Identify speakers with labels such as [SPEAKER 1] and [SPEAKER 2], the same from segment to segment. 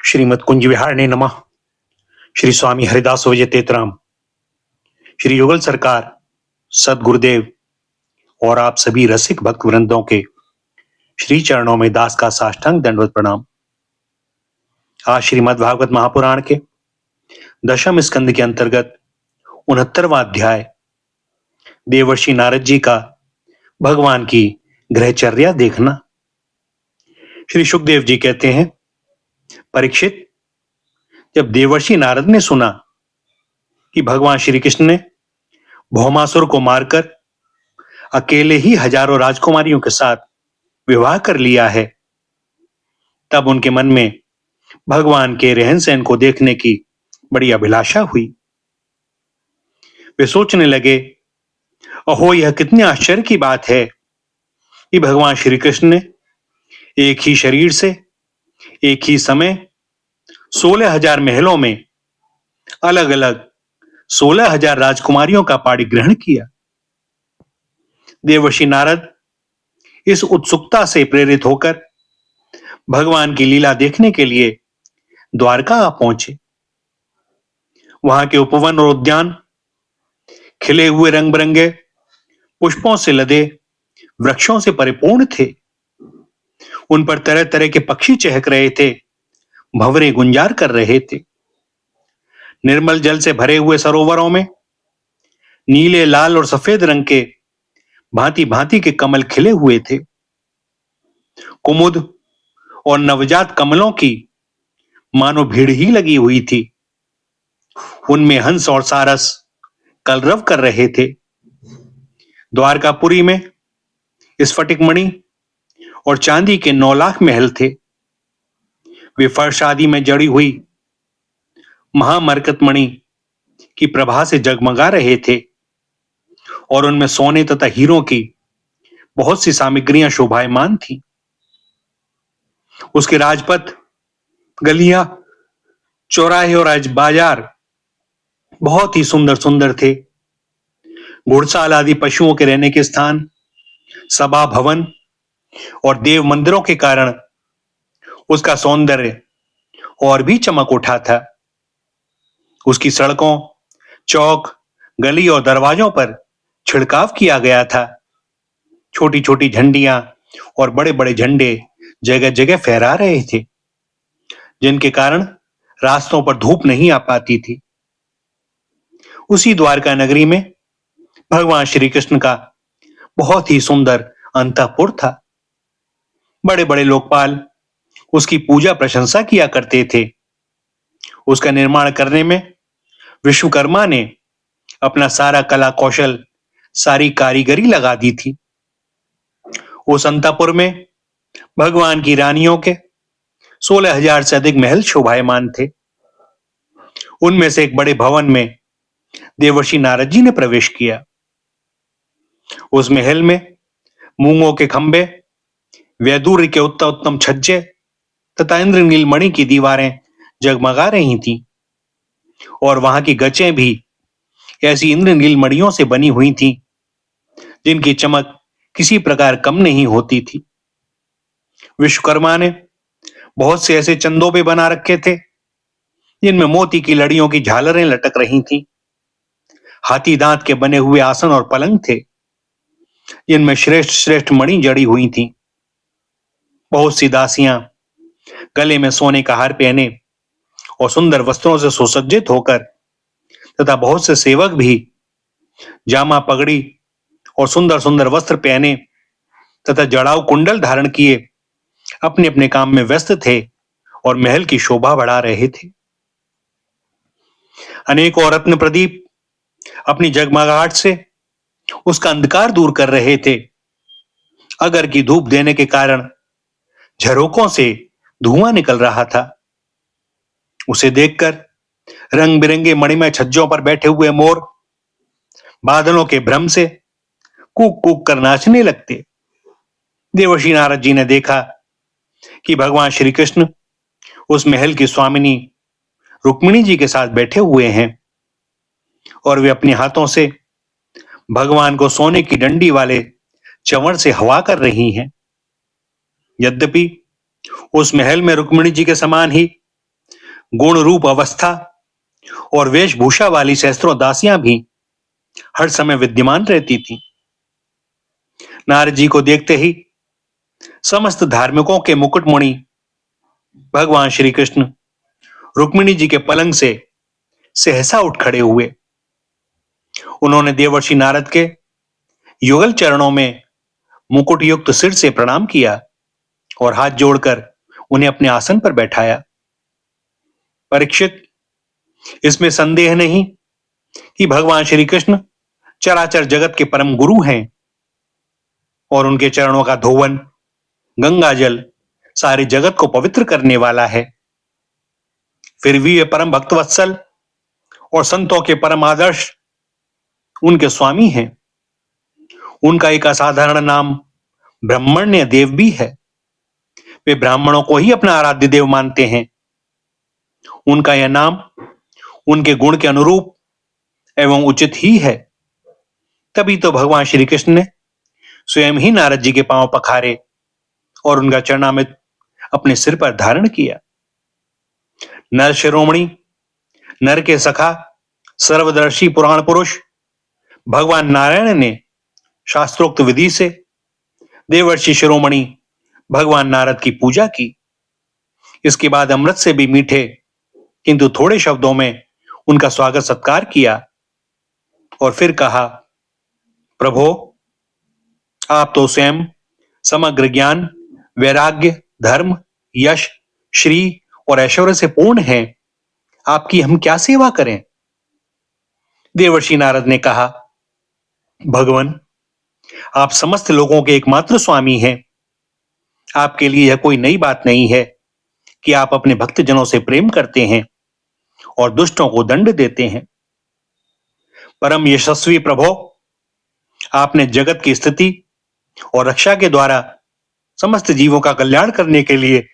[SPEAKER 1] श्रीमद कुंज विहार ने नमः। श्री स्वामी हरिदास विजय तेतराम, श्री युगल सरकार, सदगुरुदेव और आप सभी रसिक भक्त वृंदों के श्री चरणों में दास का साष्टांग दंडवत प्रणाम। आज श्रीमद् भागवत महापुराण के दशम स्कंद के अंतर्गत 69वां अध्याय देवर्षि नारद जी का भगवान की ग्रहचर्या देखना। श्री सुखदेव जी कहते हैं, परीक्षित, जब देवर्षि नारद ने सुना कि भगवान श्री कृष्ण ने भौमासुर को मारकर अकेले ही हजारों राजकुमारियों के साथ विवाह कर लिया है, तब उनके मन में भगवान के रहन सहन को देखने की बड़ी अभिलाषा हुई। वे सोचने लगे, अहो, यह कितने आश्चर्य की बात है कि भगवान श्री कृष्ण ने एक ही शरीर से एक ही समय 16,000 महलों में अलग अलग 16,000 राजकुमारियों का पाणिग्रहण किया। देवर्षि नारद इस उत्सुकता से प्रेरित होकर भगवान की लीला देखने के लिए द्वारका आ पहुंचे। वहां के उपवन और उद्यान खिले हुए रंग बिरंगे पुष्पों से लदे वृक्षों से परिपूर्ण थे। उन पर तरह तरह के पक्षी चहक रहे थे, भंवरे गुंजार कर रहे थे। निर्मल जल से भरे हुए सरोवरों में नीले, लाल और सफेद रंग के भांति भांति के कमल खिले हुए थे। कुमुद और नवजात कमलों की मानो भीड़ ही लगी हुई थी। उनमें हंस और सारस कलरव कर रहे थे। द्वारकापुरी में स्फटिक मणि और चांदी के 9 लाख महल थे। वे फर्श आदि में जड़ी हुई महामरकत मणि की प्रभा से जगमगा रहे थे और उनमें सोने तथा हीरों की बहुत सी सामग्रियां शोभायमान थी। उसके राजपथ, गलियां, चौराहे और आज बाजार बहुत ही सुंदर सुंदर थे। घुड़साल आदि पशुओं के रहने के स्थान, सभा भवन और देव मंदिरों के कारण उसका सौंदर्य और भी चमक उठा था। उसकी सड़कों, चौक, गली और दरवाजों पर छिड़काव किया गया था। छोटी छोटी झंडियां और बड़े बड़े झंडे जगह जगह फहरा रहे थे, जिनके कारण रास्तों पर धूप नहीं आ पाती थी। उसी द्वारका नगरी में भगवान श्री कृष्ण का बहुत ही सुंदर अंतःपुर था। बड़े बड़े लोकपाल उसकी पूजा प्रशंसा किया करते थे। उसका निर्माण करने में विश्वकर्मा ने अपना सारा कला कौशल, सारी कारीगरी लगा दी थी। उस अंतःपुर में भगवान की रानियों के 16,000 से अधिक महल शोभायमान थे। उनमें से एक बड़े भवन में देवर्षि नारद जी ने प्रवेश किया। उस महल में मूंगों के खंभे, वैदूर्य के उत्तम उत्तम छज्जे तथा इंद्रनील मणि की दीवारें जगमगा रही थीं और वहां की गचें भी ऐसी इंद्रनील मणियों से बनी हुई थीं जिनकी चमक किसी प्रकार कम नहीं होती थी। विश्वकर्मा ने बहुत से ऐसे चंदोबे बना रखे थे जिनमें मोती की लड़ियों की झालरें लटक रही थीं। हाथी दांत के बने हुए आसन और पलंग थे जिनमें श्रेष्ठ श्रेष्ठ मणि जड़ी हुई थीं। बहुत सी दासियां गले में सोने का हार पहने और सुंदर वस्त्रों से सुसज्जित होकर तथा बहुत से सेवक भी जामा, पगड़ी और सुंदर सुंदर वस्त्र पहने तथा जड़ाऊ कुंडल धारण किए अपने अपने काम में व्यस्त थे और महल की शोभा बढ़ा रहे थे। अनेक और रत्न प्रदीप अपनी जगमगाहट से उसका अंधकार दूर कर रहे थे। अगर की धूप देने के कारण झरोकों से धुआं निकल रहा था। उसे देखकर रंग बिरंगे मणिमय छज्जों पर बैठे हुए मोर बादलों के भ्रम से कूक कूक कर नाचने लगते। देवर्षि नारद जी ने देखा कि भगवान श्री कृष्ण उस महल की स्वामिनी रुक्मिणी जी के साथ बैठे हुए हैं और वे अपने हाथों से भगवान को सोने की डंडी वाले चंवर से हवा कर रही हैं। यद्यपि उस महल में रुक्मिणी जी के समान ही गुण रूप अवस्था और वेशभूषा वाली सहस्त्रों दासियां भी हर समय विद्यमान रहती थीं। नारद जी को देखते ही समस्त धार्मिकों के मुकुटमणि भगवान श्री कृष्ण रुक्मिणी जी के पलंग से सहसा उठ खड़े हुए। उन्होंने देवर्षि नारद के युगल चरणों में मुकुट युक्त सिर से प्रणाम किया और हाथ जोड़कर उन्हें अपने आसन पर बैठाया। परीक्षित, इसमें संदेह नहीं कि भगवान श्री कृष्ण चराचर जगत के परम गुरु हैं और उनके चरणों का धोवन गंगा जल सारे जगत को पवित्र करने वाला है। फिर भी वे परम भक्तवत्सल और संतों के परम आदर्श उनके स्वामी हैं। उनका एक असाधारण नाम ब्रह्मण्य देव भी है। वे ब्राह्मणों को ही अपना आराध्य देव मानते हैं। उनका यह नाम उनके गुण के अनुरूप एवं उचित ही है। तभी तो भगवान श्री कृष्ण ने स्वयं ही नारद जी के पांव पखारे और उनका चरणामृत अपने सिर पर धारण किया। नर शिरोमणि, नर के सखा, सर्वदर्शी पुराण पुरुष भगवान नारायण ने शास्त्रोक्त विधि से देवर्षि शिरोमणि भगवान नारद की पूजा की। इसके बाद अमृत से भी मीठे किंतु थोड़े शब्दों में उनका स्वागत सत्कार किया और फिर कहा, प्रभो, आप तो स्वयं समग्र ज्ञान, वैराग्य, धर्म, यश, श्री और ऐश्वर्य से पूर्ण हैं। आपकी हम क्या सेवा करें? देवर्षि नारद ने कहा, भगवान, आप समस्त लोगों के एकमात्र स्वामी हैं। आपके लिए यह कोई नई बात नहीं है कि आप अपने भक्तजनों से प्रेम करते हैं और दुष्टों को दंड देते हैं। परम यशस्वी प्रभो, आपने जगत की स्थिति और रक्षा के द्वारा समस्त जीवों का कल्याण करने के लिए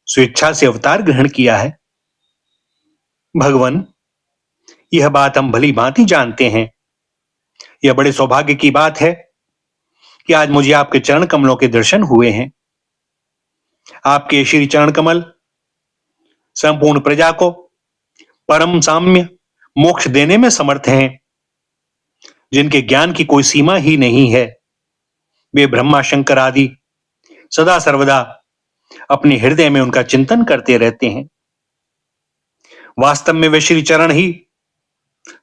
[SPEAKER 1] स्वेच्छा से अवतार ग्रहण किया है। भगवान, यह बात हम भली भांति जानते हैं। यह बड़े सौभाग्य की बात है कि आज मुझे आपके चरण कमलों के दर्शन हुए हैं। आपके श्री चरण कमल संपूर्ण प्रजा को परम साम्य मोक्ष देने में समर्थ हैं। जिनके ज्ञान की कोई सीमा ही नहीं है, वे ब्रह्मा शंकर आदि सदा सर्वदा अपने हृदय में उनका चिंतन करते रहते हैं। वास्तव में वे श्री चरण ही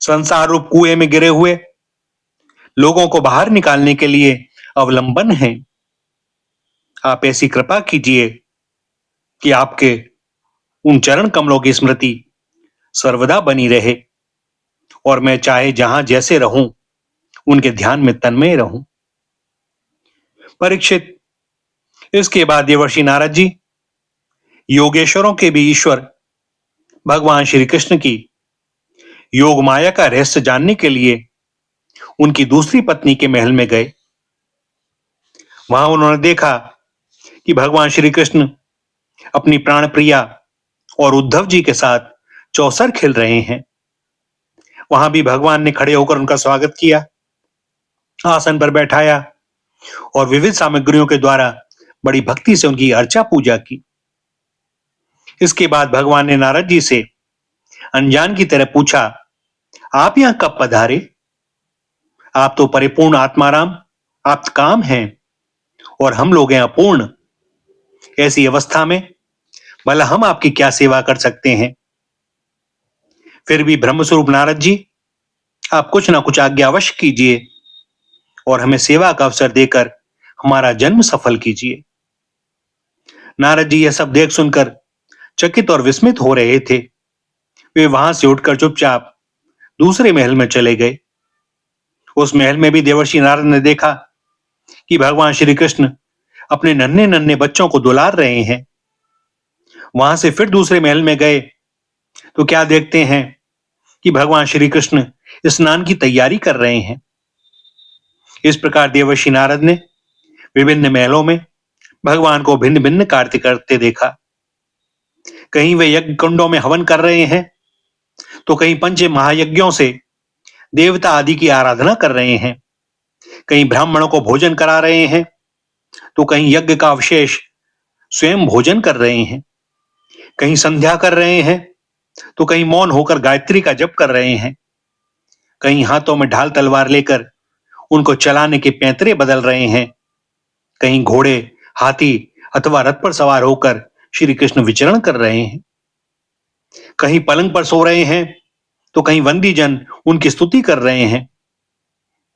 [SPEAKER 1] संसार रूप कुएं में गिरे हुए लोगों को बाहर निकालने के लिए अवलंबन हैं। आप ऐसी कृपा कीजिए कि आपके उन चरण कमलों की स्मृति सर्वदा बनी रहे और मैं चाहे जहां जैसे रहूं, उनके ध्यान में तन्मय रहूं। परीक्षित, इसके बाद देवर्षि नारद जी योगेश्वरों के भी ईश्वर भगवान श्री कृष्ण की योग माया का रहस्य जानने के लिए उनकी दूसरी पत्नी के महल में गए। वहां उन्होंने देखा कि भगवान श्री कृष्ण अपनी प्राण प्रिया और उद्धव जी के साथ चौसर खेल रहे हैं। वहां भी भगवान ने खड़े होकर उनका स्वागत किया, आसन पर बैठाया और विविध सामग्रियों के द्वारा बड़ी भक्ति से उनकी अर्चा पूजा की। इसके बाद भगवान ने नारद जी से अनजान की तरह पूछा, आप यहां कब पधारे? आप तो परिपूर्ण आत्माराम, आप काम हैं और हम लोग हैं अपूर्ण। ऐसी अवस्था में भला हम आपकी क्या सेवा कर सकते हैं? फिर भी ब्रह्मस्वरूप नारद जी, आप कुछ ना कुछ आज्ञा अवश्य कीजिए और हमें सेवा का अवसर देकर हमारा जन्म सफल कीजिए। नारद जी यह सब देख सुनकर चकित और विस्मित हो रहे थे। वे वहां से उठकर चुपचाप दूसरे महल में चले गए। उस महल में भी देवर्षि नारद ने देखा कि भगवान श्री कृष्ण अपने नन्हे नन्हे बच्चों को दुलार रहे हैं। वहां से फिर दूसरे महल में गए तो क्या देखते हैं कि भगवान श्री कृष्ण स्नान की तैयारी कर रहे हैं। इस प्रकार देवर्षि नारद ने विभिन्न महलों में भगवान को भिन्न भिन्न कार्य करते देखा। कहीं वे यज्ञ कुंडों में हवन कर रहे हैं तो कहीं पंच महायज्ञों से देवता आदि की आराधना कर रहे हैं। कहीं ब्राह्मणों को भोजन करा रहे हैं तो कहीं यज्ञ का अवशेष स्वयं भोजन कर रहे हैं। कहीं संध्या कर रहे हैं तो कहीं मौन होकर गायत्री का जप कर रहे हैं, कहीं हाथों में ढाल तलवार लेकर उनको चलाने के पैंतरे बदल रहे हैं, कहीं घोड़े, हाथी अथवा रथ पर सवार होकर श्री कृष्ण विचरण कर रहे हैं, कहीं पलंग पर सो रहे हैं तो कहीं बंदी जन उनकी स्तुति कर रहे हैं,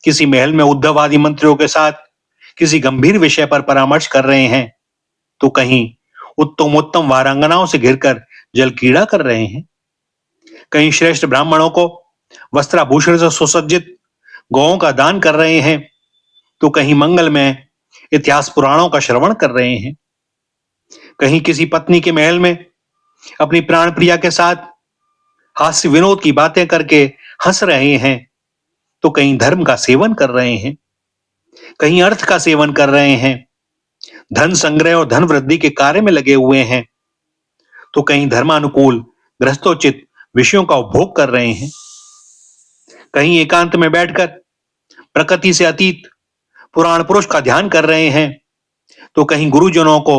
[SPEAKER 1] किसी महल में उद्धव आदि मंत्रियों के साथ किसी गंभीर विषय पर परामर्श कर रहे हैं, तो कहीं उत्तम उत्तम वारांगनाओं से घिरकर जल क्रीड़ा कर रहे हैं, कहीं श्रेष्ठ ब्राह्मणों को वस्त्राभूषण से सुसज्जित गौओं का दान कर रहे हैं, तो कहीं मंगल में इतिहास पुराणों का श्रवण कर रहे हैं, कहीं किसी पत्नी के महल में अपनी प्राण प्रिया के साथ हास्य विनोद की बातें करके हंस रहे हैं, तो कहीं धर्म का सेवन कर रहे हैं, कहीं अर्थ का सेवन कर रहे हैं, धन संग्रह और धन वृद्धि के कार्य में लगे हुए हैं, तो कहीं धर्मानुकूल गृहस्थोचित विषयों का उपभोग कर रहे हैं, कहीं एकांत में बैठकर प्रकृति से अतीत पुराण पुरुष का ध्यान कर रहे हैं, तो कहीं गुरुजनों को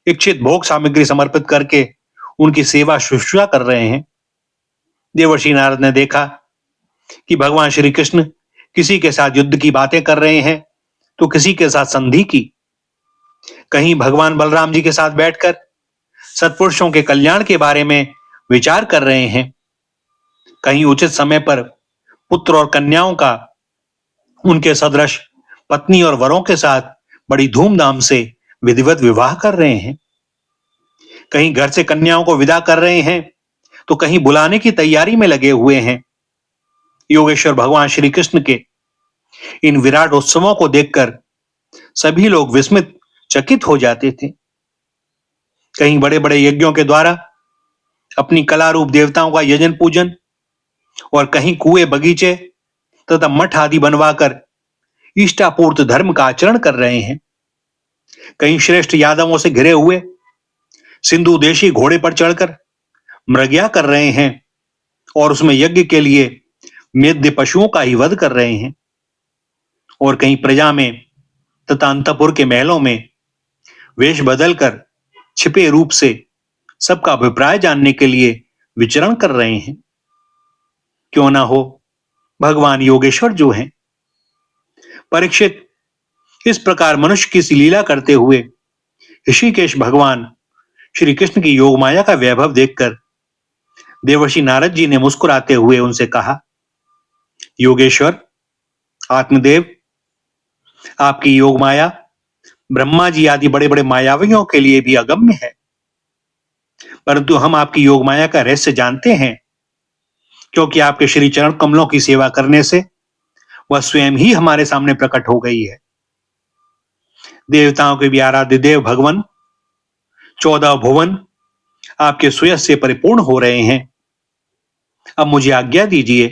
[SPEAKER 1] इच्छित भोग सामग्री समर्पित करके उनकी सेवा शुश्रूषा कर रहे हैं। देवर्षि नारद ने देखा कि भगवान श्री कृष्ण किसी के साथ युद्ध की बातें कर रहे हैं तो किसी के साथ संधि की, कहीं भगवान बलराम जी के साथ बैठकर सत्पुरुषों के कल्याण के बारे में विचार कर रहे हैं, कहीं उचित समय पर पुत्र और कन्याओं का उनके सदृश पत्नी और वरों के साथ बड़ी धूमधाम से विधिवत विवाह कर रहे हैं, कहीं घर से कन्याओं को विदा कर रहे हैं तो कहीं बुलाने की तैयारी में लगे हुए हैं। योगेश्वर भगवान श्री कृष्ण के इन विराट उत्सवों को देखकर सभी लोग विस्मित चकित हो जाते थे। कहीं बड़े बड़े यज्ञों के द्वारा अपनी कला रूप देवताओं का यजन पूजन और कहीं कुएं, बगीचे तथा मठ आदि बनवाकर इष्टापूर्त धर्म का आचरण कर रहे हैं। कहीं श्रेष्ठ यादवों से घिरे हुए सिंधु देशी घोड़े पर चढ़कर मृग्या कर रहे हैं और उसमें यज्ञ के लिए मेद्य पशुओं का ही वध कर रहे हैं, और कहीं प्रजा में तथा अंतपुर के महलों में वेश बदलकर छिपे रूप से सबका अभिप्राय जानने के लिए विचरण कर रहे हैं। क्यों ना हो भगवान योगेश्वर जो हैं। परीक्षित, इस प्रकार मनुष्य की सी लीला करते हुए ऋषिकेश भगवान श्री कृष्ण की योग माया का वैभव देखकर देवर्षि नारद जी ने मुस्कुराते हुए उनसे कहा, योगेश्वर, आत्मदेव, आपकी योग माया ब्रह्मा जी आदि बड़े बड़े मायावियों के लिए भी अगम्य है, परंतु हम आपकी योग माया का रहस्य जानते हैं, क्योंकि आपके श्री चरण कमलों की सेवा करने से वह स्वयं ही हमारे सामने प्रकट हो गई है। देवताओं के भी आराध्य देव भगवान 14 भुवन आपके सुयश से परिपूर्ण हो रहे हैं। अब मुझे आज्ञा दीजिए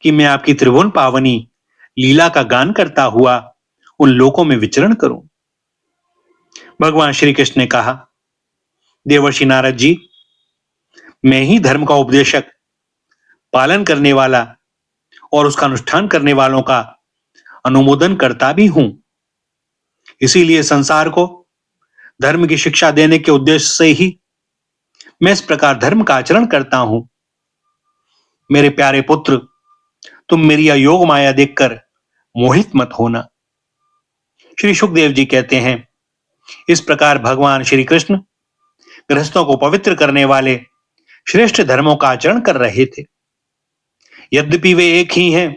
[SPEAKER 1] कि मैं आपकी त्रिभुवन पावनी लीला का गान करता हुआ उन लोकों में विचरण करूं। भगवान श्री कृष्ण ने कहा, देवर्षि नारद जी, मैं ही धर्म का उपदेशक, पालन करने वाला और उसका अनुष्ठान करने वालों का अनुमोदन करता भी हूं। इसीलिए संसार को धर्म की शिक्षा देने के उद्देश्य से ही मैं इस प्रकार धर्म का आचरण करता हूं। मेरे प्यारे पुत्र, तुम मेरी यह योग माया देखकर मोहित मत होना। श्री सुखदेव जी कहते हैं, इस प्रकार भगवान श्री कृष्ण गृहस्थों को पवित्र करने वाले श्रेष्ठ धर्मों का आचरण कर रहे थे। यद्यपि वे एक ही हैं,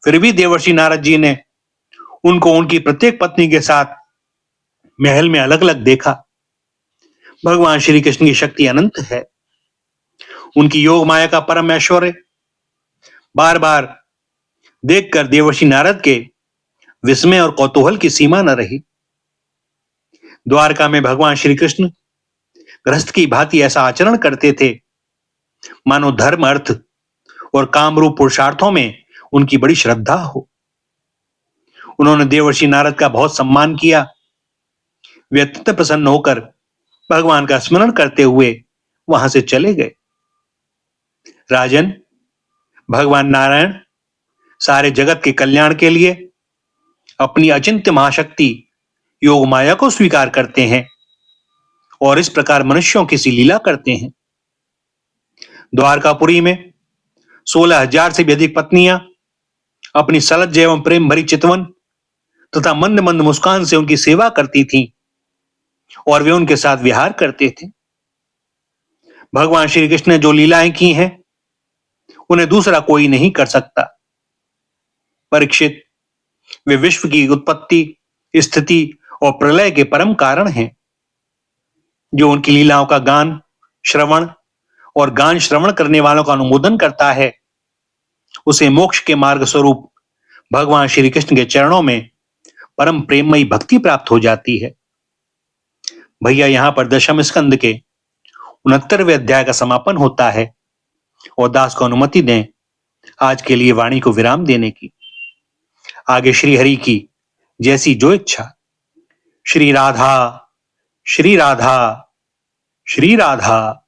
[SPEAKER 1] फिर भी देवर्षि नारद जी ने उनको उनकी प्रत्येक पत्नी के साथ महल में अलग अलग देखा। भगवान श्री कृष्ण की शक्ति अनंत है। उनकी योग माया का परम ऐश्वर्य बार बार देखकर देवर्षि नारद के विस्मय और कौतूहल की सीमा न रही। द्वारका में भगवान श्री कृष्ण गृहस्थ की भांति ऐसा आचरण करते थे मानो धर्म, अर्थ और काम रूप पुरुषार्थों में उनकी बड़ी श्रद्धा हो। उन्होंने देवर्षि नारद का बहुत सम्मान किया। वे अत्यंत प्रसन्न होकर भगवान का स्मरण करते हुए वहां से चले गए। राजन, भगवान नारायण सारे जगत के कल्याण के लिए अपनी अचिंत्य महाशक्ति योग माया को स्वीकार करते हैं और इस प्रकार मनुष्यों की सी लीला करते हैं। द्वारकापुरी में 16,000 से भी अधिक पत्नियां अपनी सलज्ज एवं प्रेम भरी चितवन तथा मंद मंद मुस्कान से उनकी सेवा करती थीं और वे उनके साथ विहार करते थे। भगवान श्री कृष्ण ने जो लीलाएं की हैं उन्हें दूसरा कोई नहीं कर सकता। परीक्षित, वे विश्व की उत्पत्ति, स्थिति और प्रलय के परम कारण हैं। जो उनकी लीलाओं का गान श्रवण और गान श्रवण करने वालों का अनुमोदन करता है, उसे मोक्ष के मार्ग स्वरूप भगवान श्री कृष्ण के चरणों में परम प्रेममयी भक्ति प्राप्त हो जाती है। भैया, यहां पर दशम स्कंद के 69वें अध्याय का समापन होता है और दास को अनुमति दें आज के लिए वाणी को विराम देने की। आगे श्री हरि की जैसी जो इच्छा। श्री राधा, श्री राधा, श्री राधा।